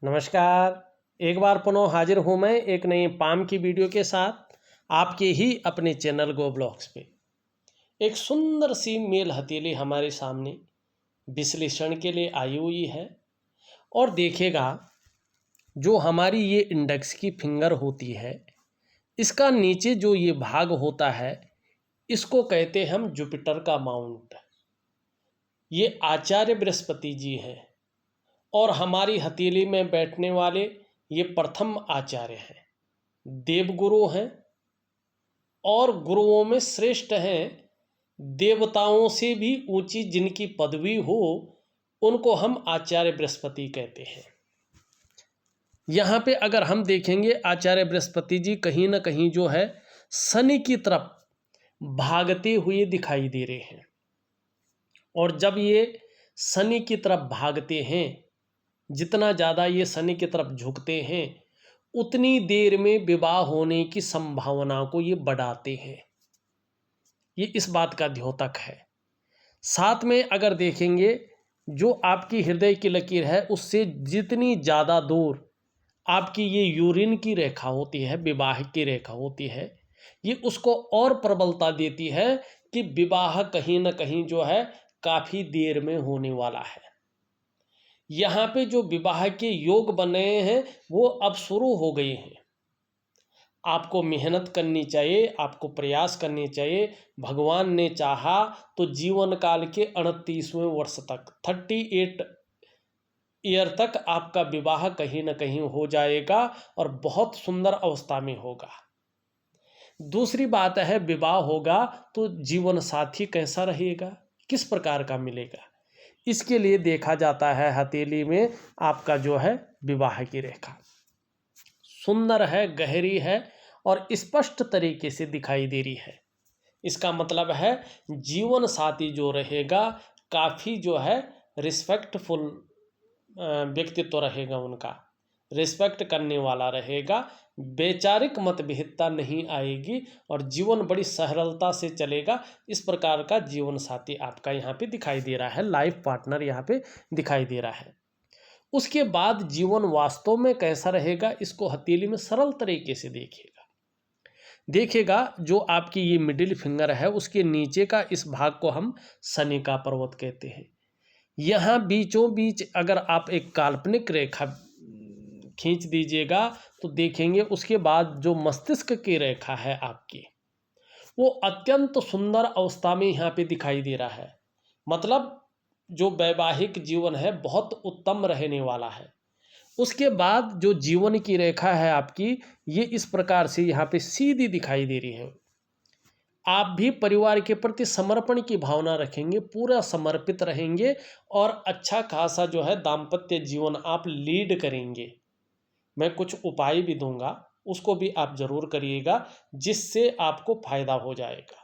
नमस्कार। एक बार पुनः हाजिर हूँ मैं एक नई पाम की वीडियो के साथ आपके ही अपने चैनल गो ब्लॉग्स पे। एक सुंदर सी मेल हथेली हमारे सामने विश्लेषण के लिए आई हुई है और देखिएगा जो हमारी ये इंडेक्स की फिंगर होती है, इसका नीचे जो ये भाग होता है इसको कहते हैं हम जुपिटर का माउंट। ये आचार्य बृहस्पति जी हैं और हमारी हथेली में बैठने वाले ये प्रथम आचार्य हैं, देवगुरु हैं और गुरुओं में श्रेष्ठ हैं। देवताओं से भी ऊंची जिनकी पदवी हो उनको हम आचार्य बृहस्पति कहते हैं। यहाँ पे अगर हम देखेंगे आचार्य बृहस्पति जी कहीं ना कहीं जो है शनि की तरफ भागते हुए दिखाई दे रहे हैं और जब ये शनि की तरफ भागते हैं, जितना ज़्यादा ये शनि की तरफ झुकते हैं उतनी देर में विवाह होने की संभावना को ये बढ़ाते हैं। ये इस बात का द्योतक है। साथ में अगर देखेंगे जो आपकी हृदय की लकीर है उससे जितनी ज़्यादा दूर आपकी ये यूरिन की रेखा होती है, विवाह की रेखा होती है, ये उसको और प्रबलता देती है कि विवाह कहीं ना कहीं जो है काफ़ी देर में होने वाला है। यहाँ पे जो विवाह के योग बने हैं वो अब शुरू हो गए हैं। आपको मेहनत करनी चाहिए, आपको प्रयास करने चाहिए। भगवान ने चाहा तो जीवन काल के 38वें वर्ष तक 38 ईयर तक आपका विवाह कहीं ना कहीं हो जाएगा और बहुत सुंदर अवस्था में होगा। दूसरी बात है विवाह होगा तो जीवन साथी कैसा रहेगा, किस प्रकार का मिलेगा, इसके लिए देखा जाता है हथेली में आपका जो है विवाह की रेखा सुंदर है, गहरी है और स्पष्ट तरीके से दिखाई दे रही है। इसका मतलब है जीवन साथी जो रहेगा काफ़ी जो है रिस्पेक्टफुल व्यक्तित्व रहेगा, उनका रिस्पेक्ट करने वाला रहेगा, वैचारिक मतभेदता नहीं आएगी और जीवन बड़ी सरलता से चलेगा। इस प्रकार का जीवन साथी आपका यहाँ पे दिखाई दे रहा है, लाइफ पार्टनर यहाँ पे दिखाई दे रहा है। उसके बाद जीवन वास्तव में कैसा रहेगा इसको हथेली में सरल तरीके से देखिएगा जो आपकी ये मिडिल फिंगर है उसके नीचे का इस भाग को हम शनि का पर्वत कहते हैं। यहाँ बीचों बीच अगर आप एक काल्पनिक रेखा खींच दीजिएगा तो देखेंगे उसके बाद जो मस्तिष्क की रेखा है आपकी वो अत्यंत सुंदर अवस्था में यहाँ पे दिखाई दे रहा है। मतलब जो वैवाहिक जीवन है बहुत उत्तम रहने वाला है। उसके बाद जो जीवन की रेखा है आपकी ये इस प्रकार से यहाँ पे सीधी दिखाई दे रही है। आप भी परिवार के प्रति समर्पण की भावना रखेंगे, पूरा समर्पित रहेंगे और अच्छा खासा जो है दाम्पत्य जीवन आप लीड करेंगे। मैं कुछ उपाय भी दूंगा, उसको भी आप जरूर करिएगा जिससे आपको फायदा हो जाएगा,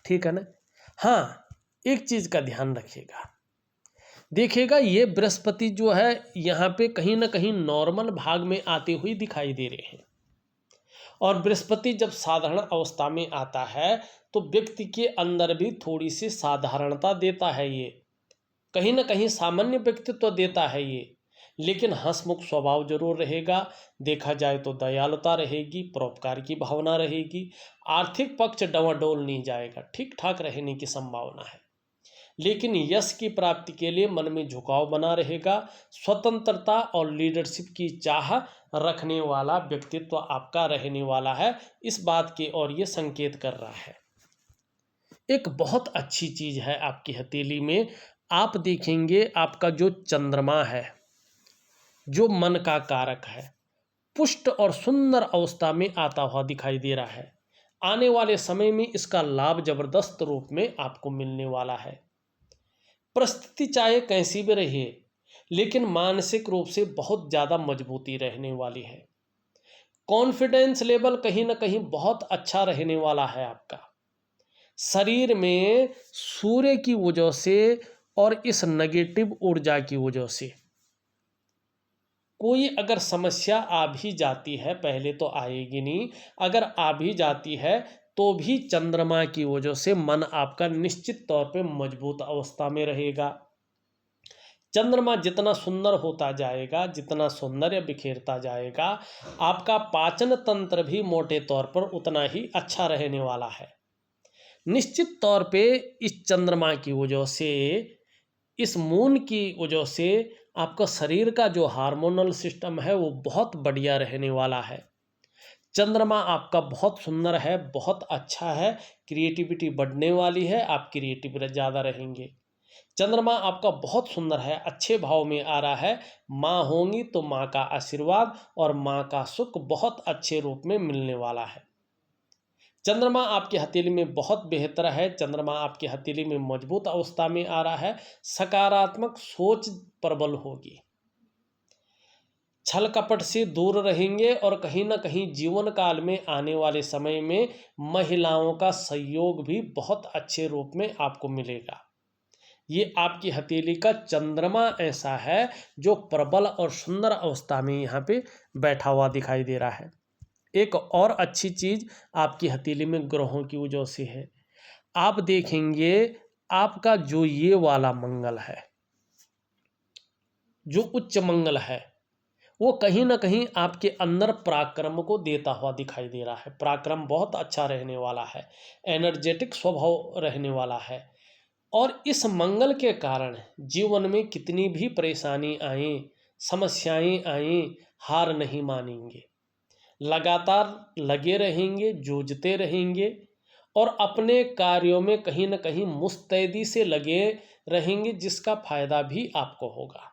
ठीक है ना। हाँ, एक चीज का ध्यान रखिएगा, देखिएगा ये बृहस्पति जो है यहाँ पे कहीं ना कहीं नॉर्मल भाग में आते हुए दिखाई दे रहे हैं और बृहस्पति जब साधारण अवस्था में आता है तो व्यक्ति के अंदर भी थोड़ी सी साधारणता देता है, ये कहीं ना कहीं सामान्य व्यक्तित्व देता है ये, लेकिन हंसमुख स्वभाव जरूर रहेगा। देखा जाए तो दयालुता रहेगी, परोपकार की भावना रहेगी, आर्थिक पक्ष डवाडोल नहीं जाएगा, ठीक ठाक रहने की संभावना है। लेकिन यश की प्राप्ति के लिए मन में झुकाव बना रहेगा। स्वतंत्रता और लीडरशिप की चाह रखने वाला व्यक्तित्व आपका रहने वाला है, इस बात की ओर ये संकेत कर रहा है। एक बहुत अच्छी चीज है आपकी हथेली में, आप देखेंगे आपका जो चंद्रमा है जो मन का कारक है पुष्ट और सुंदर अवस्था में आता हुआ दिखाई दे रहा है। आने वाले समय में इसका लाभ जबरदस्त रूप में आपको मिलने वाला है। परिस्थिति चाहे कैसी भी रहे लेकिन मानसिक रूप से बहुत ज़्यादा मजबूती रहने वाली है। कॉन्फिडेंस लेवल कहीं ना कहीं बहुत अच्छा रहने वाला है आपका। शरीर में सूर्य की वजह से और इस नेगेटिव ऊर्जा की वजह से कोई अगर समस्या आ भी जाती है, पहले तो आएगी नहीं, अगर आ भी जाती है तो भी चंद्रमा की वजह से मन आपका निश्चित तौर पे मजबूत अवस्था में रहेगा। चंद्रमा जितना सुंदर होता जाएगा, जितना सौंदर्य बिखेरता जाएगा, आपका पाचन तंत्र भी मोटे तौर पर उतना ही अच्छा रहने वाला है। निश्चित तौर पे इस चंद्रमा की वजह से, इस मून की वजह से आपका शरीर का जो हार्मोनल सिस्टम है वो बहुत बढ़िया रहने वाला है। चंद्रमा आपका बहुत सुंदर है, बहुत अच्छा है, क्रिएटिविटी बढ़ने वाली है, आप क्रिएटिव ज़्यादा रहेंगे। चंद्रमा आपका बहुत सुंदर है, अच्छे भाव में आ रहा है। माँ होंगी तो माँ का आशीर्वाद और माँ का सुख बहुत अच्छे रूप में मिलने वाला है। चंद्रमा आपकी हथेली में बहुत बेहतर है। चंद्रमा आपकी हथेली में मजबूत अवस्था में आ रहा है। सकारात्मक सोच प्रबल होगी, छल कपट से दूर रहेंगे और कहीं ना कहीं जीवन काल में आने वाले समय में महिलाओं का सहयोग भी बहुत अच्छे रूप में आपको मिलेगा। ये आपकी हथेली का चंद्रमा ऐसा है जो प्रबल और सुंदर अवस्था में यहाँ पे बैठा हुआ दिखाई दे रहा है। एक और अच्छी चीज आपकी हथेली में ग्रहों की वजह से है। आप देखेंगे आपका जो ये वाला मंगल है, जो उच्च मंगल है, वो कहीं ना कहीं आपके अंदर पराक्रम को देता हुआ दिखाई दे रहा है। पराक्रम बहुत अच्छा रहने वाला है, एनर्जेटिक स्वभाव रहने वाला है। और इस मंगल के कारण जीवन में कितनी भी परेशानी आए, समस्याएं आए, हार नहीं मानेंगे, लगातार लगे रहेंगे, जूझते रहेंगे और अपने कार्यों में कहीं ना कहीं मुस्तैदी से लगे रहेंगे, जिसका फायदा भी आपको होगा।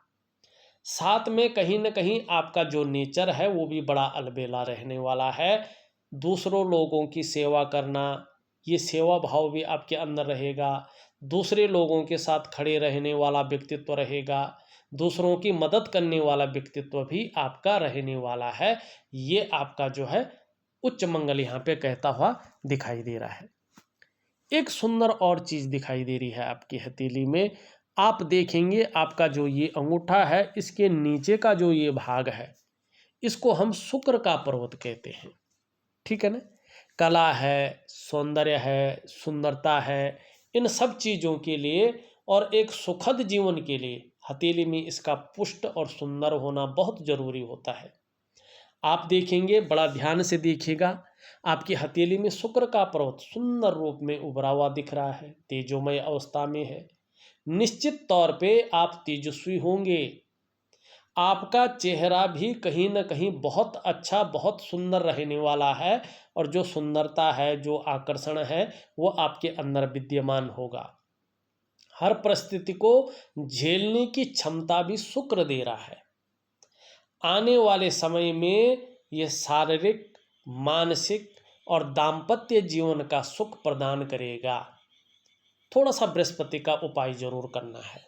साथ में कहीं ना कहीं आपका जो नेचर है वो भी बड़ा अलबेला रहने वाला है। दूसरों लोगों की सेवा करना, ये सेवा भाव भी आपके अंदर रहेगा। दूसरे लोगों के साथ खड़े रहने वाला व्यक्तित्व रहेगा। दूसरों की मदद करने वाला व्यक्तित्व भी आपका रहने वाला है। ये आपका जो है उच्च मंगल यहाँ पे कहता हुआ दिखाई दे रहा है। एक सुंदर और चीज दिखाई दे रही है आपकी हथेली में। आप देखेंगे आपका जो ये अंगूठा है, इसके नीचे का जो ये भाग है, इसको हम शुक्र का पर्वत कहते हैं। ठीक है ना। कला है, सौंदर्य है, सुंदरता है, इन सब चीज़ों के लिए और एक सुखद जीवन के लिए हथेली में इसका पुष्ट और सुंदर होना बहुत जरूरी होता है। आप देखेंगे, बड़ा ध्यान से देखिएगा, आपकी हथेली में शुक्र का पर्वत सुंदर रूप में उभरा हुआ दिख रहा है, तेजोमय अवस्था में है। निश्चित तौर पे आप तेजस्वी होंगे। आपका चेहरा भी कहीं ना कहीं बहुत अच्छा, बहुत सुंदर रहने वाला है और जो सुंदरता है, जो आकर्षण है, वो आपके अंदर विद्यमान होगा। हर परिस्थिति को झेलने की क्षमता भी शुक्र दे रहा है। आने वाले समय में ये शारीरिक, मानसिक और दाम्पत्य जीवन का सुख प्रदान करेगा। थोड़ा सा बृहस्पति का उपाय जरूर करना है।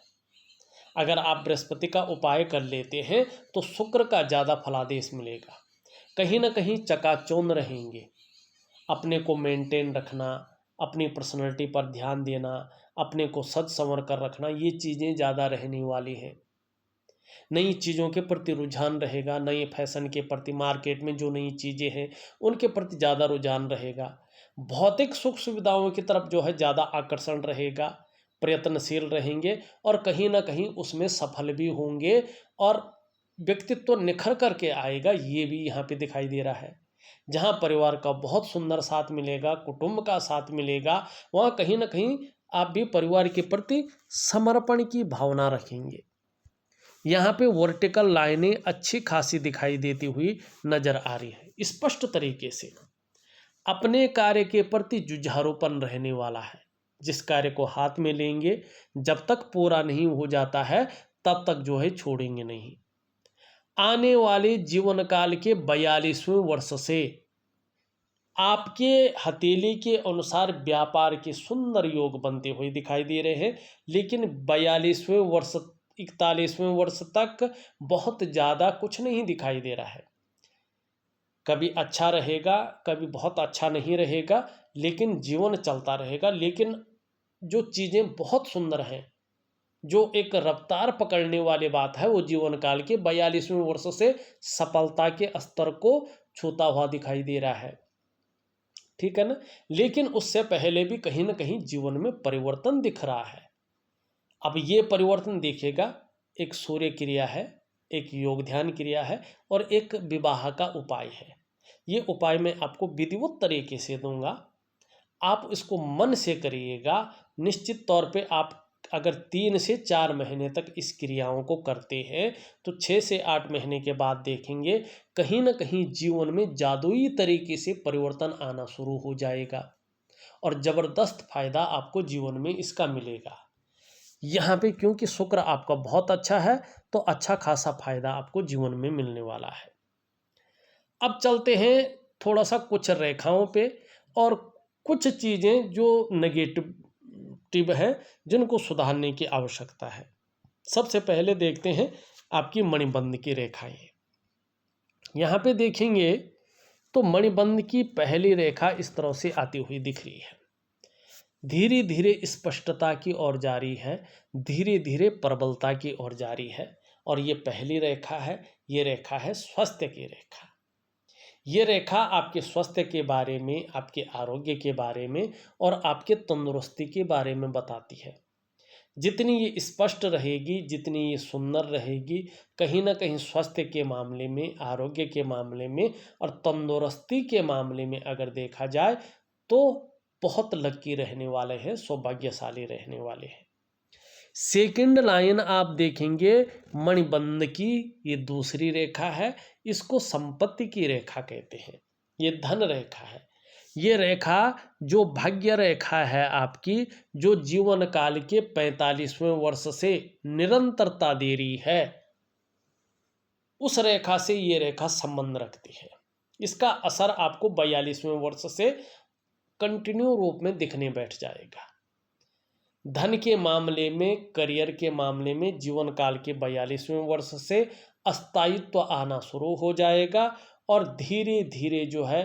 अगर आप बृहस्पति का उपाय कर लेते हैं तो शुक्र का ज़्यादा फलादेश मिलेगा। कहीं ना कहीं चकाचौंध रहेंगे। अपने को मेंटेन रखना, अपनी पर्सनैलिटी पर ध्यान देना, अपने को सज संवर कर रखना, ये चीज़ें ज़्यादा रहने वाली हैं। नई चीज़ों के प्रति रुझान रहेगा, नए फैशन के प्रति, मार्केट में जो नई चीज़ें हैं उनके प्रति ज़्यादा रुझान रहेगा। भौतिक सुख सुविधाओं की तरफ जो है ज़्यादा आकर्षण रहेगा, प्रयत्नशील रहेंगे और कहीं ना कहीं उसमें सफल भी होंगे और व्यक्तित्व निखर करके आएगा। ये भी यहाँ पे दिखाई दे रहा है। जहाँ परिवार का बहुत सुंदर साथ मिलेगा, कुटुंब का साथ मिलेगा, वहाँ कहीं ना कहीं आप भी परिवार के प्रति समर्पण की भावना रखेंगे। यहाँ पे वर्टिकल लाइनें अच्छी खासी दिखाई देती हुई नजर आ रही है। स्पष्ट तरीके से अपने कार्य के प्रति जुझारूपन रहने वाला है। जिस कार्य को हाथ में लेंगे, जब तक पूरा नहीं हो जाता है तब तक जो है छोड़ेंगे नहीं। आने वाले जीवन काल के 42वें वर्ष से आपके हथेली के अनुसार व्यापार के सुंदर योग बनते हुए दिखाई दे रहे हैं। लेकिन 42वें वर्ष, 41वें वर्ष तक बहुत ज़्यादा कुछ नहीं दिखाई दे रहा है। कभी अच्छा रहेगा, कभी बहुत अच्छा नहीं रहेगा, लेकिन जीवन चलता रहेगा। लेकिन जो चीज़ें बहुत सुंदर हैं, जो एक रफ्तार पकड़ने वाली बात है, वो जीवन काल के 42वें वर्ष से सफलता के स्तर को छूता हुआ दिखाई दे रहा है। ठीक है ना। लेकिन उससे पहले भी कहीं ना कहीं जीवन में परिवर्तन दिख रहा है। अब ये परिवर्तन देखिएगा, एक सूर्य क्रिया है, एक योग ध्यान क्रिया है और एक विवाह का उपाय है। ये उपाय मैं आपको विधिवत तरीके से दूंगा, आप इसको मन से करिएगा। निश्चित तौर पे आप अगर 3 से 4 महीने तक इस क्रियाओं को करते हैं तो 6 से 8 महीने के बाद देखेंगे कहीं ना कहीं जीवन में जादुई तरीके से परिवर्तन आना शुरू हो जाएगा और ज़बरदस्त फायदा आपको जीवन में इसका मिलेगा। यहाँ पे क्योंकि शुक्र आपका बहुत अच्छा है तो अच्छा खासा फायदा आपको जीवन में मिलने वाला है। अब चलते हैं थोड़ा सा कुछ रेखाओं पे और कुछ चीज़ें जो नेगेटिव है जिनको सुधारने की आवश्यकता है। सबसे पहले देखते हैं आपकी मणिबंध की रेखाएं। यहाँ पे देखेंगे तो मणिबंध की पहली रेखा इस तरह से आती हुई दिख रही है, धीरे धीरे स्पष्टता की ओर जारी है, धीरे धीरे प्रबलता की ओर जारी है। और ये पहली रेखा है, ये रेखा है स्वास्थ्य की रेखा। ये रेखा आपके स्वास्थ्य के बारे में, आपके आरोग्य के बारे में और आपके तंदुरुस्ती के बारे में बताती है। जितनी ये स्पष्ट रहेगी, जितनी ये सुंदर रहेगी, कहीं ना कहीं स्वास्थ्य के मामले में, आरोग्य के मामले में और तंदुरुस्ती के मामले में अगर देखा जाए तो बहुत लकी रहने वाले हैं, सौभाग्यशाली रहने वाले हैं। सेकंड लाइन आप देखेंगे मणिबंध की, ये दूसरी रेखा है, इसको संपत्ति की रेखा कहते हैं, ये धन रेखा है। ये रेखा जो भाग्य रेखा है आपकी, जो जीवन काल के 45वें वर्ष से निरंतरता दे रही है, उस रेखा से ये रेखा संबंध रखती है। इसका असर आपको 42वें वर्ष से कंटिन्यू रूप में दिखने बैठ जाएगा। धन के मामले में, करियर के मामले में जीवन काल के 42वें वर्ष से अस्थायित्व आना शुरू हो जाएगा और धीरे धीरे जो है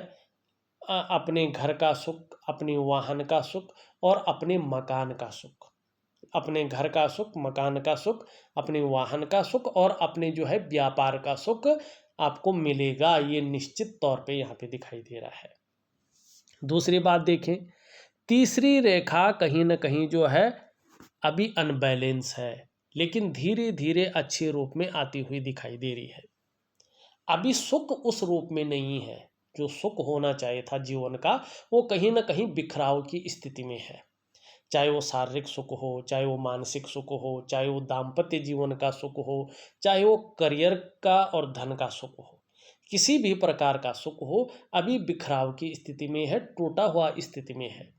अपने घर का सुख, अपने वाहन का सुख और अपने मकान का सुख, अपने घर का सुख, मकान का सुख, अपने वाहन का सुख और अपने जो है व्यापार का सुख आपको मिलेगा। ये निश्चित तौर पे यहाँ पे दिखाई दे रहा है। दूसरी बात देखें, तीसरी रेखा कहीं ना कहीं जो है अभी अनबैलेंस है, लेकिन धीरे धीरे अच्छे रूप में आती हुई दिखाई दे रही है। अभी सुख उस रूप में नहीं है, जो सुख होना चाहिए था जीवन का, वो कहीं ना कहीं बिखराव की स्थिति में है। चाहे वो शारीरिक सुख हो, चाहे वो मानसिक सुख हो, चाहे वो दाम्पत्य जीवन का सुख हो, चाहे वो करियर का और धन का सुख हो, किसी भी प्रकार का सुख हो, अभी बिखराव की स्थिति में है, टूटा हुआ स्थिति में है,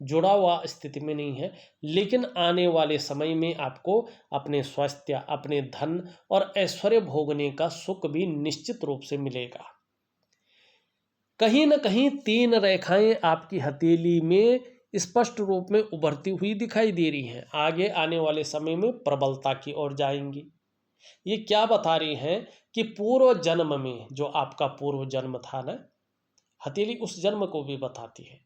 जुड़ा हुआ स्थिति में नहीं है। लेकिन आने वाले समय में आपको अपने स्वास्थ्य, अपने धन और ऐश्वर्य भोगने का सुख भी निश्चित रूप से मिलेगा। कहीं ना कहीं 3 रेखाएं आपकी हथेली में स्पष्ट रूप में उभरती हुई दिखाई दे रही हैं, आगे आने वाले समय में प्रबलता की ओर जाएंगी। ये क्या बता रही हैं कि पूर्व जन्म में जो आपका पूर्व जन्म था ना, हथेली उस जन्म को भी बताती है।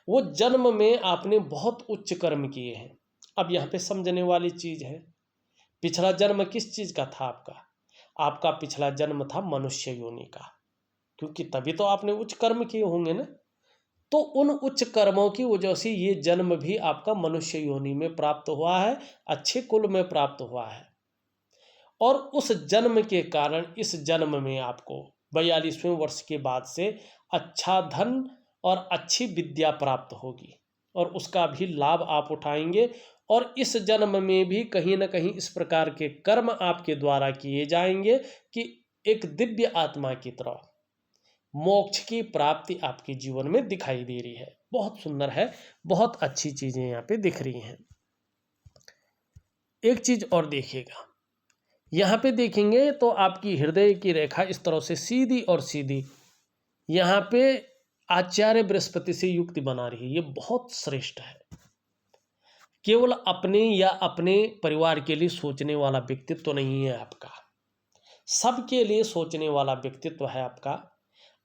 वो जन्म में आपने बहुत उच्च कर्म किए हैं। अब यहाँ पे समझने वाली चीज है, पिछला जन्म किस चीज का था आपका? आपका पिछला जन्म था मनुष्य योनि का, क्योंकि तभी तो आपने उच्च कर्म किए होंगे ना। तो उन उच्च कर्मों की वजह से ये जन्म भी आपका मनुष्य योनि में प्राप्त हुआ है, अच्छे कुल में प्राप्त हुआ है। और उस जन्म के कारण इस जन्म में आपको 42वें वर्ष के बाद से अच्छा धन और अच्छी विद्या प्राप्त होगी और उसका भी लाभ आप उठाएंगे। और इस जन्म में भी कहीं ना कहीं इस प्रकार के कर्म आपके द्वारा किए जाएंगे कि एक दिव्य आत्मा की तरह मोक्ष की प्राप्ति आपके जीवन में दिखाई दे रही है। बहुत सुंदर है, बहुत अच्छी चीजें यहाँ पे दिख रही हैं। एक चीज और देखिएगा, यहाँ पे देखेंगे तो आपकी हृदय की रेखा इस तरह से सीधी और सीधी यहाँ पे आचार्य बृहस्पति से युक्ति बना रही है। ये बहुत श्रेष्ठ है। केवल अपने या अपने परिवार के लिए सोचने वाला व्यक्तित्व नहीं है आपका, सबके लिए सोचने वाला व्यक्तित्व है आपका।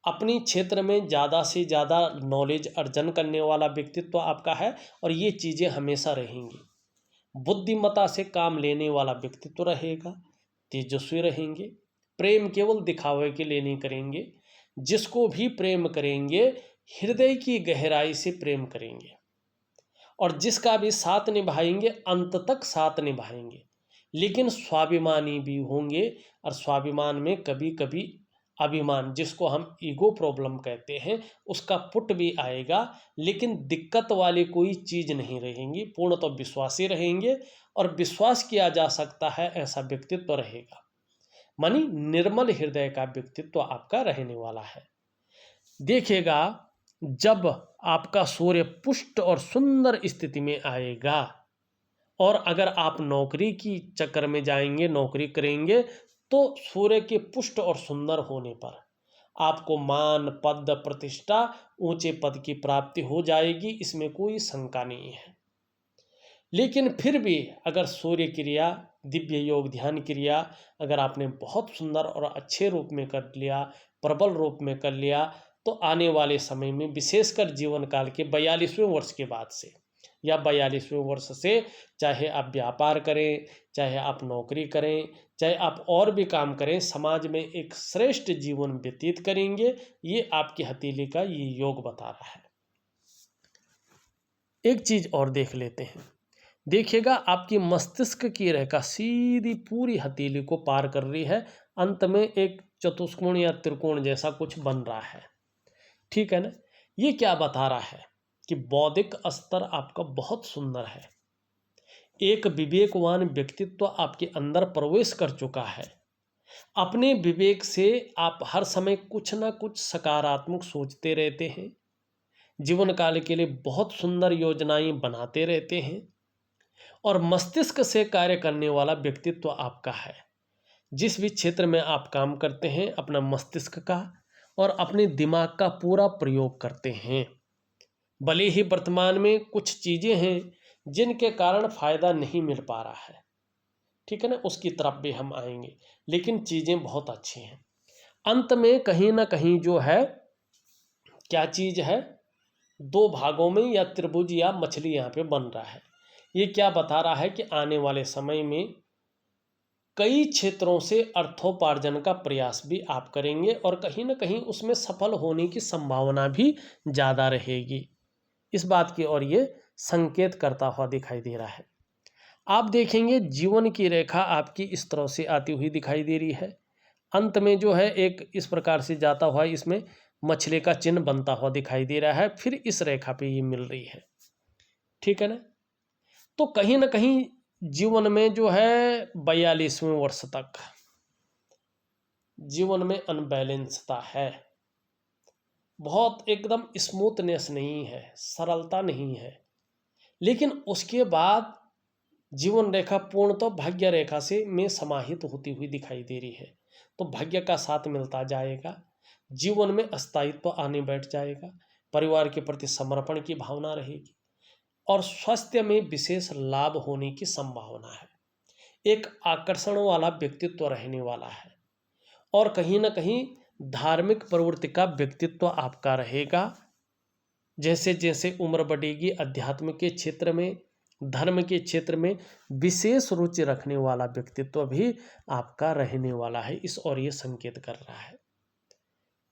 अपने क्षेत्र में ज़्यादा से ज़्यादा नॉलेज अर्जन करने वाला व्यक्तित्व आपका है और ये चीज़ें हमेशा रहेंगी। बुद्धिमत्ता से काम लेने वाला व्यक्तित्व रहेगा, तेजस्वी रहेंगे, प्रेम केवल दिखावे के लिए नहीं करेंगे, जिसको भी प्रेम करेंगे हृदय की गहराई से प्रेम करेंगे और जिसका भी साथ निभाएंगे अंत तक साथ निभाएंगे। लेकिन स्वाभिमानी भी होंगे। और स्वाभिमान में कभी कभी अभिमान, जिसको हम ईगो प्रॉब्लम कहते हैं, उसका पुट भी आएगा। लेकिन दिक्कत वाली कोई चीज़ नहीं रहेंगी, पूर्ण तो विश्वासी रहेंगे और विश्वास किया जा सकता है ऐसा व्यक्तित्व रहेगा। मानी निर्मल हृदय का व्यक्तित्व आपका रहने वाला है। देखिएगा, जब आपका सूर्य पुष्ट और सुंदर स्थिति में आएगा और अगर आप नौकरी की चक्कर में जाएंगे, नौकरी करेंगे, तो सूर्य के पुष्ट और सुंदर होने पर आपको मान, पद, प्रतिष्ठा, ऊंचे पद की प्राप्ति हो जाएगी, इसमें कोई शंका नहीं है। लेकिन फिर भी अगर सूर्य क्रिया, दिव्य योग ध्यान क्रिया अगर आपने बहुत सुंदर और अच्छे रूप में कर लिया, प्रबल रूप में कर लिया, तो आने वाले समय में, विशेषकर जीवन काल के 42वें वर्ष के बाद से या 42वें वर्ष से, चाहे आप व्यापार करें, चाहे आप नौकरी करें, चाहे आप और भी काम करें, समाज में एक श्रेष्ठ जीवन व्यतीत करेंगे। ये आपकी हथेली का ये योग बता रहा है। एक चीज और देख लेते हैं। देखिएगा, आपकी मस्तिष्क की रेखा सीधी पूरी हथेली को पार कर रही है, अंत में एक चतुष्कोण या त्रिकोण जैसा कुछ बन रहा है। ठीक है ना। ये क्या बता रहा है कि बौद्धिक स्तर आपका बहुत सुंदर है। एक विवेकवान व्यक्तित्व आपके अंदर प्रवेश कर चुका है। अपने विवेक से आप हर समय कुछ ना कुछ सकारात्मक सोचते रहते हैं, जीवन काल के लिए बहुत सुंदर योजनाएं बनाते रहते हैं और मस्तिष्क से कार्य करने वाला व्यक्तित्व आपका है। जिस भी क्षेत्र में आप काम करते हैं, अपना मस्तिष्क का और अपने दिमाग का पूरा प्रयोग करते हैं। भले ही वर्तमान में कुछ चीज़ें हैं जिनके कारण फायदा नहीं मिल पा रहा है, ठीक है ना, उसकी तरफ भी हम आएंगे, लेकिन चीज़ें बहुत अच्छी हैं। अंत में कहीं ना कहीं जो है, क्या चीज़ है, दो भागों में या त्रिभुज या मछली यहाँ पे बन रहा है। ये क्या बता रहा है कि आने वाले समय में कई क्षेत्रों से अर्थोपार्जन का प्रयास भी आप करेंगे और कहीं ना कहीं उसमें सफल होने की संभावना भी ज़्यादा रहेगी। इस बात की ओर ये संकेत करता हुआ दिखाई दे रहा है। आप देखेंगे, जीवन की रेखा आपकी इस तरह से आती हुई दिखाई दे रही है। अंत में जो है एक इस प्रकार से जाता हुआ इसमें मछली का चिन्ह बनता हुआ दिखाई दे रहा है, फिर इस रेखा पे ये मिल रही है। ठीक है ना। तो कहीं ना कहीं जीवन में जो है 42वें वर्ष तक जीवन में अनबैलेंसता है, बहुत एकदम स्मूथनेस नहीं है, सरलता नहीं है। लेकिन उसके बाद जीवन रेखा पूर्णतः भाग्य रेखा से में समाहित होती हुई दिखाई दे रही है। तो भाग्य का साथ मिलता जाएगा, जीवन में स्थायित्व आने बैठ जाएगा, परिवार के प्रति समर्पण की भावना रहेगी और स्वास्थ्य में विशेष लाभ होने की संभावना है। एक आकर्षण वाला व्यक्तित्व रहने वाला है और कहीं ना कहीं धार्मिक प्रवृत्ति का व्यक्तित्व आपका रहेगा। जैसे जैसे उम्र बढ़ेगी, अध्यात्म के क्षेत्र में, धर्म के क्षेत्र में विशेष रुचि रखने वाला व्यक्तित्व भी आपका रहने वाला है। इस और ये संकेत कर रहा है,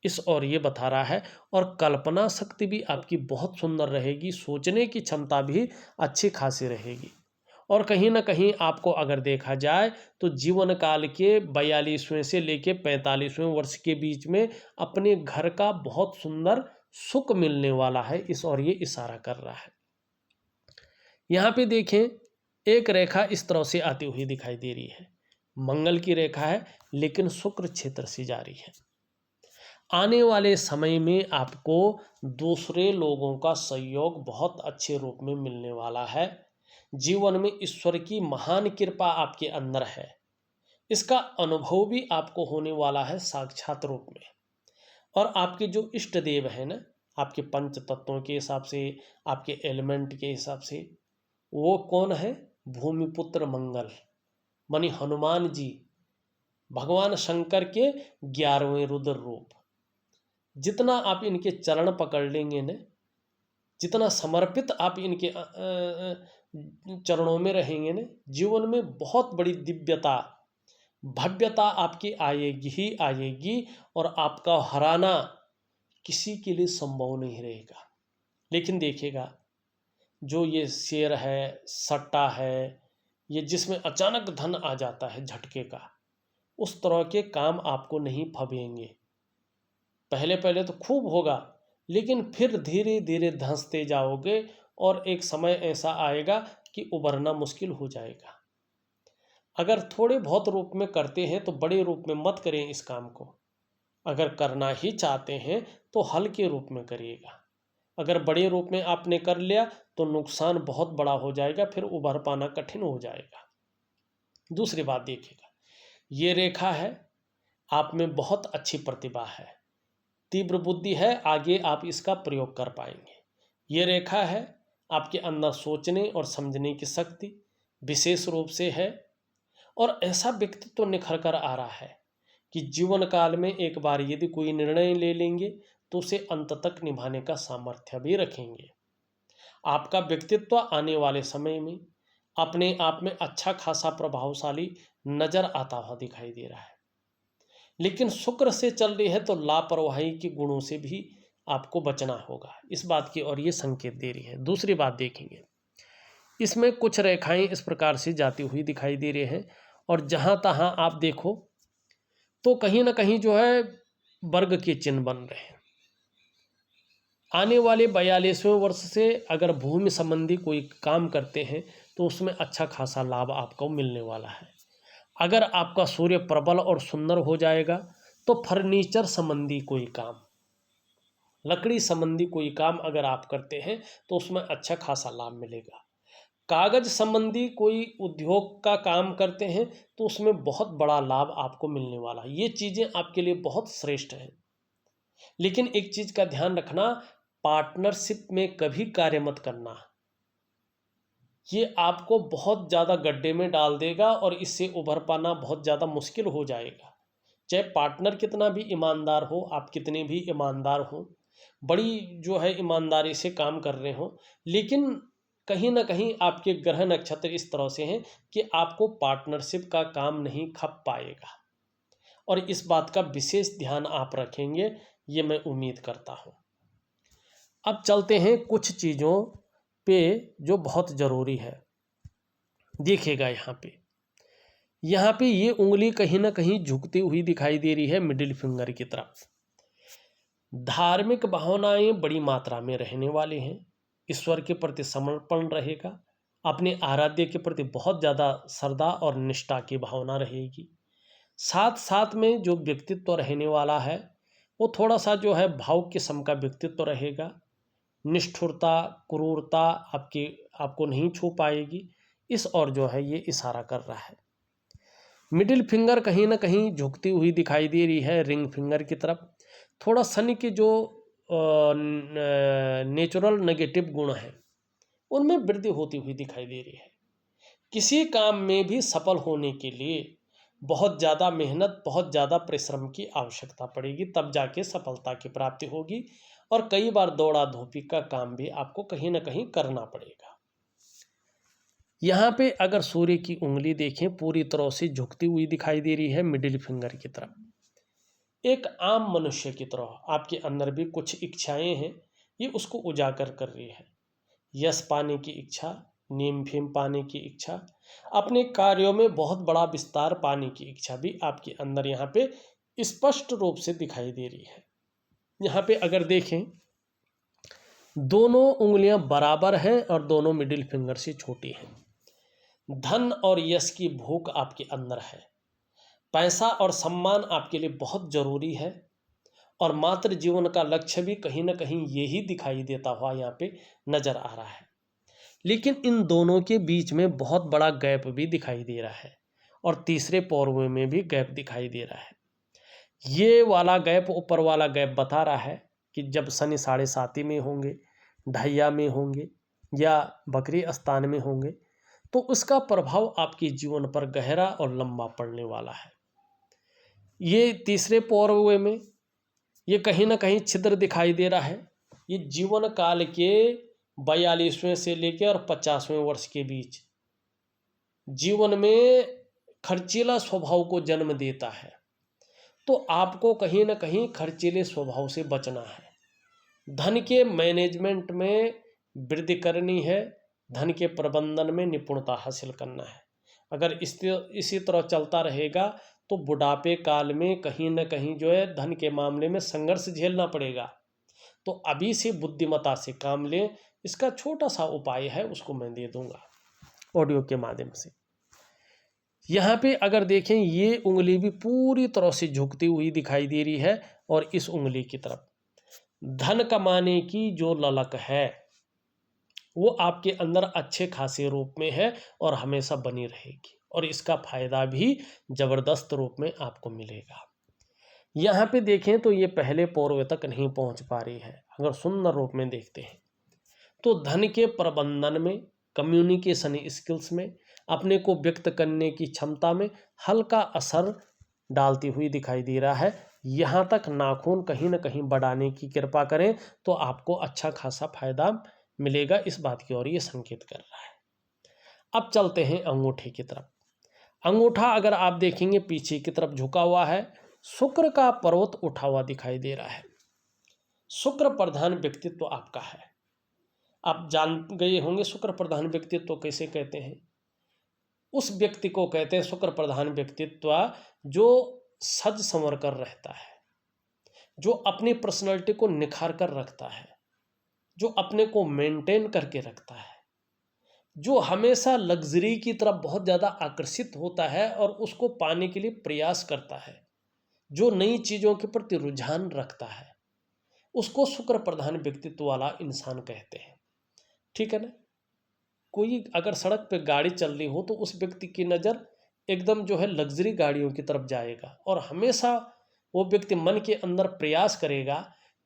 इस और ये बता रहा है। और कल्पना शक्ति भी आपकी बहुत सुंदर रहेगी, सोचने की क्षमता भी अच्छी खासी रहेगी। और कहीं ना कहीं आपको अगर देखा जाए तो जीवन काल के 42वें से लेके 45वें वर्ष के बीच में अपने घर का बहुत सुंदर सुख मिलने वाला है। इस और ये इशारा कर रहा है। यहाँ पे देखें, एक रेखा इस तरह से आती हुई दिखाई दे रही है, मंगल की रेखा है, लेकिन शुक्र क्षेत्र से जा रही है। आने वाले समय में आपको दूसरे लोगों का सहयोग बहुत अच्छे रूप में मिलने वाला है। जीवन में ईश्वर की महान कृपा आपके अंदर है, इसका अनुभव भी आपको होने वाला है साक्षात रूप में। और आपके जो इष्ट देव है ना, आपके पंच तत्वों के हिसाब से, आपके एलिमेंट के हिसाब से, वो कौन है? भूमिपुत्र मंगल, मानी हनुमान जी, भगवान शंकर के 11वें रुद्र रूप। जितना आप इनके चरण पकड़ लेंगे न, जितना समर्पित आप इनके चरणों में रहेंगे न, जीवन में बहुत बड़ी दिव्यता, भव्यता आपकी आएगी ही आएगी और आपका हराना किसी के लिए संभव नहीं रहेगा। लेकिन देखिएगा, जो ये शेयर है, सट्टा है, ये जिसमें अचानक धन आ जाता है झटके का, उस तरह के काम आपको नहीं फबेंगे। पहले पहले तो खूब होगा, लेकिन फिर धीरे धीरे धंसते जाओगे और एक समय ऐसा आएगा कि उबरना मुश्किल हो जाएगा। अगर थोड़े बहुत रूप में करते हैं तो बड़े रूप में मत करें इस काम को। अगर करना ही चाहते हैं तो हल्के रूप में करिएगा। अगर बड़े रूप में आपने कर लिया तो नुकसान बहुत बड़ा हो जाएगा, फिर उभर पाना कठिन हो जाएगा। दूसरी बात देखिएगा, ये रेखा है, आप में बहुत अच्छी प्रतिभा है, तीव्र बुद्धि है, आगे आप इसका प्रयोग कर पाएंगे। ये रेखा है, आपके अंदर सोचने और समझने की शक्ति विशेष रूप से है, और ऐसा व्यक्तित्व तो निखर कर आ रहा है कि जीवन काल में एक बार यदि कोई निर्णय ले लेंगे तो उसे अंत तक निभाने का सामर्थ्य भी रखेंगे। आपका व्यक्तित्व आने वाले समय में अपने आप में अच्छा खासा प्रभावशाली नजर आता हुआ दिखाई दे रहा है, लेकिन शुक्र से चल रही है तो लापरवाही के गुणों से भी आपको बचना होगा, इस बात की और ये संकेत दे रही है। दूसरी बात देखेंगे, इसमें कुछ रेखाएं इस प्रकार से जाती हुई दिखाई दे रही हैं, और जहां तहां आप देखो तो कहीं ना कहीं जो है वर्ग के चिन्ह बन रहे हैं। आने वाले 42वें वर्ष से अगर भूमि संबंधी कोई काम करते हैं तो उसमें अच्छा खासा लाभ आपको मिलने वाला है। अगर आपका सूर्य प्रबल और सुंदर हो जाएगा तो फर्नीचर संबंधी कोई काम, लकड़ी संबंधी कोई काम अगर आप करते हैं तो उसमें अच्छा खासा लाभ मिलेगा। कागज संबंधी कोई उद्योग का काम करते हैं तो उसमें बहुत बड़ा लाभ आपको मिलने वाला है। ये चीज़ें आपके लिए बहुत श्रेष्ठ हैं। लेकिन एक चीज़ का ध्यान रखना, पार्टनरशिप में कभी कार्य मत करना, ये आपको बहुत ज़्यादा गड्ढे में डाल देगा और इससे उभर पाना बहुत ज़्यादा मुश्किल हो जाएगा। चाहे पार्टनर कितना भी ईमानदार हो, आप कितने भी ईमानदार हो, बड़ी जो है ईमानदारी से काम कर रहे हो, लेकिन कहीं ना कहीं आपके ग्रह नक्षत्र इस तरह से हैं कि आपको पार्टनरशिप का काम नहीं खप पाएगा, और इस बात का विशेष ध्यान आप रखेंगे, ये मैं उम्मीद करता हूँ। अब चलते हैं कुछ चीज़ों पे जो बहुत ज़रूरी है। देखिएगा यहाँ पे ये उंगली कहीं ना कहीं झुकती हुई दिखाई दे रही है मिडिल फिंगर की तरफ। धार्मिक भावनाएं बड़ी मात्रा में रहने वाले हैं, ईश्वर के प्रति समर्पण रहेगा, अपने आराध्य के प्रति बहुत ज़्यादा श्रद्धा और निष्ठा की भावना रहेगी। साथ साथ में जो व्यक्तित्व रहने वाला है वो थोड़ा सा जो है भाव किस्म का व्यक्तित्व रहेगा। निष्ठुरता, क्रूरता आपको नहीं छू पाएगी, इस और जो है ये इशारा कर रहा है। मिडिल फिंगर कहीं ना कहीं झुकती हुई दिखाई दे रही है रिंग फिंगर की तरफ। थोड़ा शनि के जो नेचुरल नेगेटिव गुण हैं उनमें वृद्धि होती हुई दिखाई दे रही है। किसी काम में भी सफल होने के लिए बहुत ज़्यादा मेहनत, बहुत ज़्यादा परिश्रम की आवश्यकता पड़ेगी, तब जाके सफलता की प्राप्ति होगी, और कई बार दौड़ा धूपी का काम भी आपको कहीं ना कहीं करना पड़ेगा। यहाँ पे अगर सूर्य की उंगली देखें पूरी तरह से झुकती हुई दिखाई दे रही है मिडिल फिंगर की तरफ। एक आम मनुष्य की तरह आपके अंदर भी कुछ इच्छाएं हैं, ये उसको उजागर कर रही है। यश पाने की इच्छा, नेम फेम पाने की इच्छा, अपने कार्यों में बहुत बड़ा विस्तार पाने की इच्छा भी आपके अंदर यहाँ पे स्पष्ट रूप से दिखाई दे रही है। यहाँ पे अगर देखें दोनों उंगलियां बराबर हैं और दोनों मिडिल फिंगर से छोटी हैं। धन और यश की भूख आपके अंदर है, पैसा और सम्मान आपके लिए बहुत जरूरी है, और मात्र जीवन का लक्ष्य भी कहीं ना कहीं यही दिखाई देता हुआ यहाँ पे नजर आ रहा है। लेकिन इन दोनों के बीच में बहुत बड़ा गैप भी दिखाई दे रहा है, और तीसरे पौर्व में भी गैप दिखाई दे रहा है। ये वाला गैप, ऊपर वाला गैप बता रहा है कि जब शनि 7.5 में होंगे, ढैया में होंगे या बकरी स्थान में होंगे तो उसका प्रभाव आपके जीवन पर गहरा और लंबा पड़ने वाला है। ये तीसरे पौर्व में ये कहीं ना कहीं छिद्र दिखाई दे रहा है। ये जीवन काल के 42वें से लेकर और 50वें वर्ष के बीच जीवन में खर्चीला स्वभाव को जन्म देता है, तो आपको कहीं ना कहीं खर्चीले स्वभाव से बचना है। धन के मैनेजमेंट में वृद्धि करनी है, धन के प्रबंधन में निपुणता हासिल करना है। अगर इसी तरह चलता रहेगा तो बुढ़ापे काल में कहीं ना कहीं जो है धन के मामले में संघर्ष झेलना पड़ेगा। तो अभी से बुद्धिमत्ता से काम लें। इसका छोटा सा उपाय है, उसको मैं दे दूंगा ऑडियो के माध्यम से। यहाँ पे अगर देखें, ये उंगली भी पूरी तरह से झुकती हुई दिखाई दे रही है और इस उंगली की तरफ धन कमाने की जो ललक है वो आपके अंदर अच्छे खासे रूप में है और हमेशा बनी रहेगी, और इसका फायदा भी जबरदस्त रूप में आपको मिलेगा। यहाँ पे देखें तो ये पहले पौरवे तक नहीं पहुँच पा रही है। अगर सुंदर रूप में देखते हैं तो धन के प्रबंधन में, कम्युनिकेशन स्किल्स में, अपने को व्यक्त करने की क्षमता में हल्का असर डालती हुई दिखाई दे रहा है। यहाँ तक नाखून कहीं ना कहीं बढ़ाने की कृपा करें तो आपको अच्छा खासा फायदा मिलेगा, इस बात की ओर ये संकेत कर रहा है। अब चलते हैं अंगूठे की तरफ। अंगूठा अगर आप देखेंगे पीछे की तरफ झुका हुआ है, शुक्र का पर्वत उठा हुआ दिखाई दे रहा है। शुक्र प्रधान व्यक्तित्व आपका है। आप जान गए होंगे शुक्र प्रधान व्यक्तित्व कैसे कहते हैं। उस व्यक्ति को कहते हैं शुक्र प्रधान व्यक्तित्व जो सज संवर कर रहता है, जो अपनी पर्सनैलिटी को निखार कर रखता है, जो अपने को मेंटेन करके रखता है, जो हमेशा लग्जरी की तरफ बहुत ज़्यादा आकर्षित होता है और उसको पाने के लिए प्रयास करता है, जो नई चीज़ों के प्रति रुझान रखता है, उसको शुक्र प्रधान व्यक्तित्व वाला इंसान कहते हैं। ठीक है ना। कोई अगर सड़क पे गाड़ी चल रही हो तो उस व्यक्ति की नज़र एकदम जो है लग्जरी गाड़ियों की तरफ जाएगा, और हमेशा वो व्यक्ति मन के अंदर प्रयास करेगा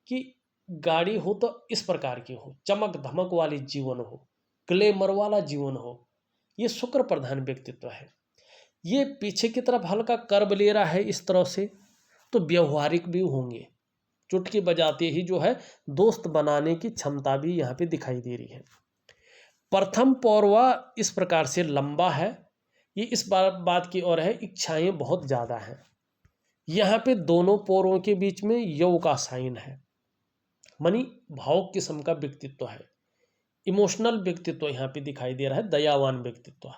कि गाड़ी हो तो इस प्रकार की हो, चमक धमक वाली जीवन हो, ग्लैमर वाला जीवन हो। ये शुक्र प्रधान व्यक्तित्व है। ये पीछे की तरफ हल्का कर्व ले रहा है इस तरह से, तो व्यवहारिक भी होंगे। चुटकी बजाते ही जो है दोस्त बनाने की क्षमता भी यहाँ पे दिखाई दे रही है। प्रथम पौरवा इस प्रकार से लंबा है, ये इस बात की ओर है इच्छाएं बहुत ज़्यादा हैं। यहाँ पे दोनों पौरों के बीच में यौ का साइन है, मानी भावुक किस्म का व्यक्तित्व है, इमोशनल व्यक्तित्व यहाँ पे दिखाई दे रहा है, दयावान व्यक्तित्व।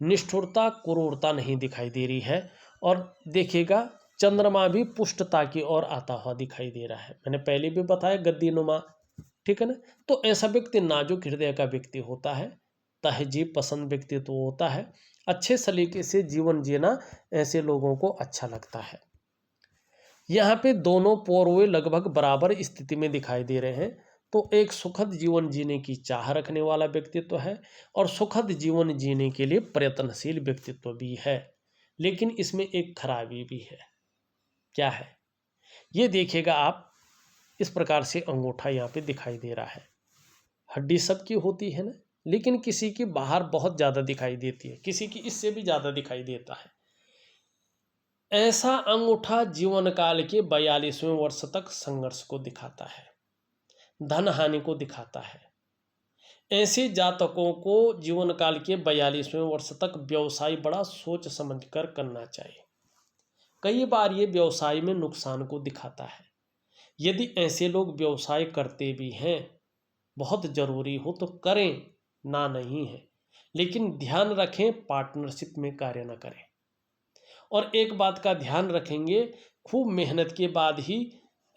निष्ठुरता क्रूरता नहीं दिखाई दे रही है। और देखिएगा चंद्रमा भी पुष्टता की ओर आता हुआ दिखाई दे रहा है। मैंने पहले भी बताया गद्दी नुमा। ठीक है ना। तो ऐसा व्यक्ति नाजुक हृदय का व्यक्ति होता है, तहजीब पसंद व्यक्तित्व होता है, अच्छे सलीके से जीवन जीना ऐसे लोगों को अच्छा लगता है। यहाँ पे दोनों पौरवे लगभग बराबर स्थिति में दिखाई दे रहे हैं, तो एक सुखद जीवन जीने की चाह रखने वाला व्यक्तित्व है और सुखद जीवन जीने के लिए प्रयत्नशील व्यक्तित्व भी है। लेकिन इसमें एक खराबी भी है। क्या है ये देखिएगा आप, इस प्रकार से अंगूठा यहाँ पे दिखाई दे रहा है। हड्डी सबकी होती है ना, लेकिन किसी की बाहर बहुत ज़्यादा दिखाई देती है, किसी की इससे भी ज़्यादा दिखाई देता है। ऐसा अंगूठा जीवन काल के 42वें वर्ष तक संघर्ष को दिखाता है, धन हानि को दिखाता है। ऐसे जातकों को जीवन काल के 42वें वर्ष तक व्यवसाय बड़ा सोच समझ कर करना चाहिए। कई बार ये व्यवसाय में नुकसान को दिखाता है। यदि ऐसे लोग व्यवसाय करते भी हैं, बहुत ज़रूरी हो तो करें, ना नहीं है, लेकिन ध्यान रखें पार्टनरशिप में कार्य न करें। और एक बात का ध्यान रखेंगे, खूब मेहनत के बाद ही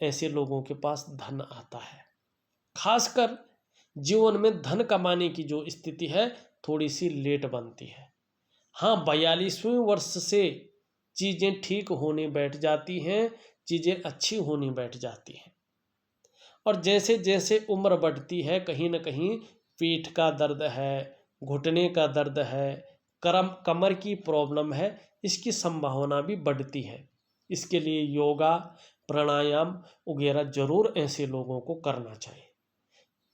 ऐसे लोगों के पास धन आता है। खासकर जीवन में धन कमाने की जो स्थिति है थोड़ी सी लेट बनती है। हाँ, 42वें वर्ष से चीज़ें ठीक होने बैठ जाती हैं, चीज़ें अच्छी होनी बैठ जाती हैं। और जैसे जैसे उम्र बढ़ती है, कहीं ना कहीं पीठ का दर्द है, घुटने का दर्द है, कमर की प्रॉब्लम है, इसकी संभावना भी बढ़ती है। इसके लिए योगा प्राणायाम वगैरह जरूर ऐसे लोगों को करना चाहिए।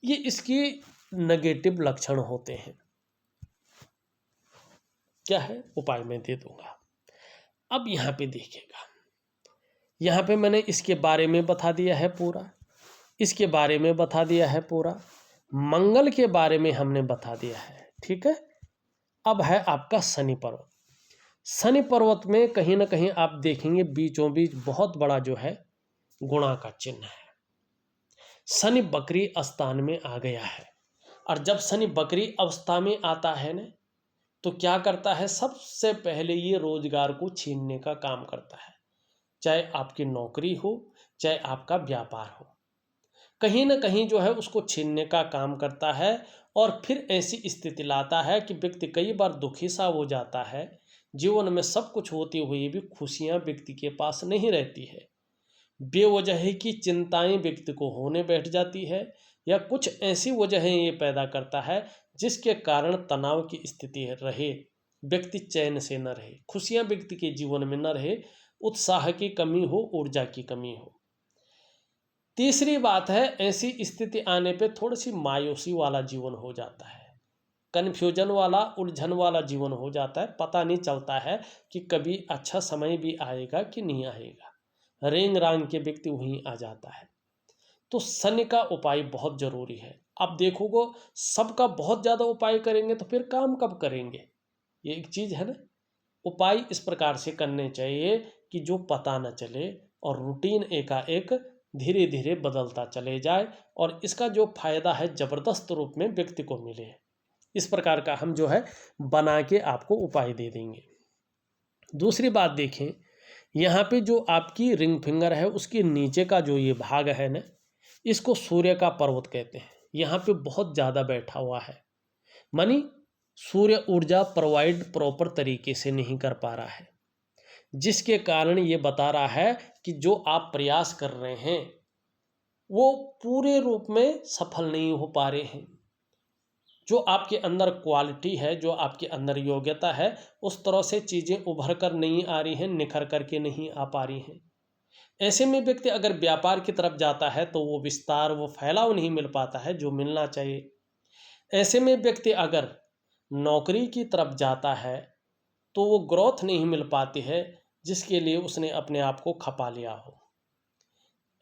ये इसके नेगेटिव लक्षण होते हैं। क्या है उपाय मैं दे दूंगा। अब यहाँ पे देखिएगा, यहाँ पे मैंने इसके बारे में बता दिया है पूरा, इसके बारे में बता दिया है पूरा, मंगल के बारे में हमने बता दिया है। ठीक है। अब है आपका शनि पर्वत। शनि पर्वत में कहीं ना कहीं आप देखेंगे बीचों बीच बहुत बड़ा जो है गुणा का चिन्ह है। शनि बकरी स्थान में आ गया है, और जब शनि बकरी अवस्था में आता है ना, तो क्या करता है, सबसे पहले ये रोजगार को छीनने का काम करता है। चाहे आपकी नौकरी हो, चाहे आपका व्यापार हो, कहीं ना कहीं जो है उसको छीनने का काम करता है। और फिर ऐसी स्थिति लाता है कि व्यक्ति कई बार दुखी सा हो जाता है। जीवन में सब कुछ होते हुए भी खुशियां व्यक्ति के पास नहीं रहती है। बेवजह की चिंताएं व्यक्ति को होने बैठ जाती है, या कुछ ऐसी वजहें ये पैदा करता है जिसके कारण तनाव की स्थिति रहे, व्यक्ति चैन से न रहे, खुशियां व्यक्ति के जीवन में न रहे, उत्साह की कमी हो, ऊर्जा की कमी हो। तीसरी बात है, ऐसी स्थिति आने पे थोड़ी सी मायूसी वाला जीवन हो जाता है, कन्फ्यूजन वाला, उलझन वाला जीवन हो जाता है। पता नहीं चलता है कि कभी अच्छा समय भी आएगा कि नहीं आएगा। रेंग रांग के व्यक्ति वहीं आ जाता है। तो शनि का उपाय बहुत जरूरी है। अब देखोगे सबका बहुत ज्यादा उपाय करेंगे तो फिर काम कब करेंगे, ये एक चीज है ना। उपाय इस प्रकार से करने चाहिए कि जो पता न चले और रूटीन एकाएक धीरे धीरे बदलता चले जाए, और इसका जो फायदा है जबरदस्त रूप में व्यक्ति को मिले। इस प्रकार का हम जो है बना के आपको उपाय दे देंगे। दूसरी बात देखें, यहाँ पे जो आपकी रिंग फिंगर है उसके नीचे का जो ये भाग है ना, इसको सूर्य का पर्वत कहते हैं। यहाँ पे बहुत ज़्यादा बैठा हुआ है, मानी सूर्य ऊर्जा प्रोवाइड प्रॉपर तरीके से नहीं कर पा रहा है, जिसके कारण ये बता रहा है कि जो आप प्रयास कर रहे हैं वो पूरे रूप में सफल नहीं हो पा रहे हैं। जो आपके अंदर क्वालिटी है, जो आपके अंदर योग्यता है, उस तरह से चीज़ें उभर कर नहीं आ रही हैं, निखर करके नहीं आ पा रही हैं। ऐसे में व्यक्ति अगर व्यापार की तरफ जाता है तो वो विस्तार, वो फैलाव नहीं मिल पाता है जो मिलना चाहिए। ऐसे में व्यक्ति अगर नौकरी की तरफ जाता है तो वो ग्रोथ नहीं मिल पाती है जिसके लिए उसने अपने आप को खपा लिया हो।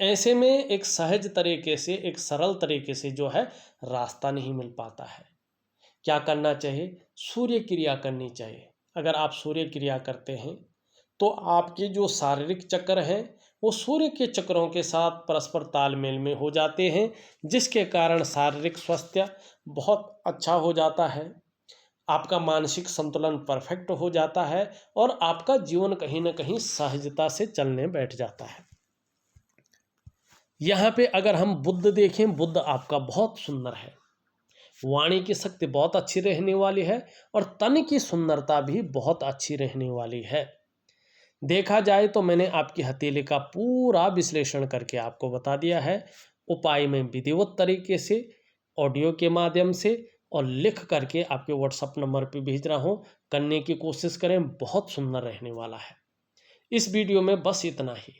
ऐसे में एक सहज तरीके से, एक सरल तरीके से जो है रास्ता नहीं मिल पाता है। क्या करना चाहिए, सूर्य क्रिया करनी चाहिए। अगर आप सूर्य क्रिया करते हैं तो आपके जो शारीरिक चक्र हैं वो सूर्य के चक्रों के साथ परस्पर तालमेल में हो जाते हैं, जिसके कारण शारीरिक स्वास्थ्य बहुत अच्छा हो जाता है, आपका मानसिक संतुलन परफेक्ट हो जाता है, और आपका जीवन कहीं ना कहीं सहजता से चलने बैठ जाता है। यहाँ पे अगर हम बुध देखें, बुध आपका बहुत सुंदर है, वाणी की शक्ति बहुत अच्छी रहने वाली है, और तन की सुंदरता भी बहुत अच्छी रहने वाली है। देखा जाए तो मैंने आपकी हथेली का पूरा विश्लेषण करके आपको बता दिया है। उपाय में विधिवत तरीके से ऑडियो के माध्यम से और लिख करके आपके व्हाट्सएप नंबर पे भेज रहा हूँ, करने की कोशिश करें, बहुत सुंदर रहने वाला है। इस वीडियो में बस इतना ही।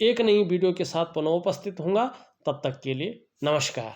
एक नई वीडियो के साथ पुनः उपस्थित होऊंगा, तब तक के लिए नमस्कार।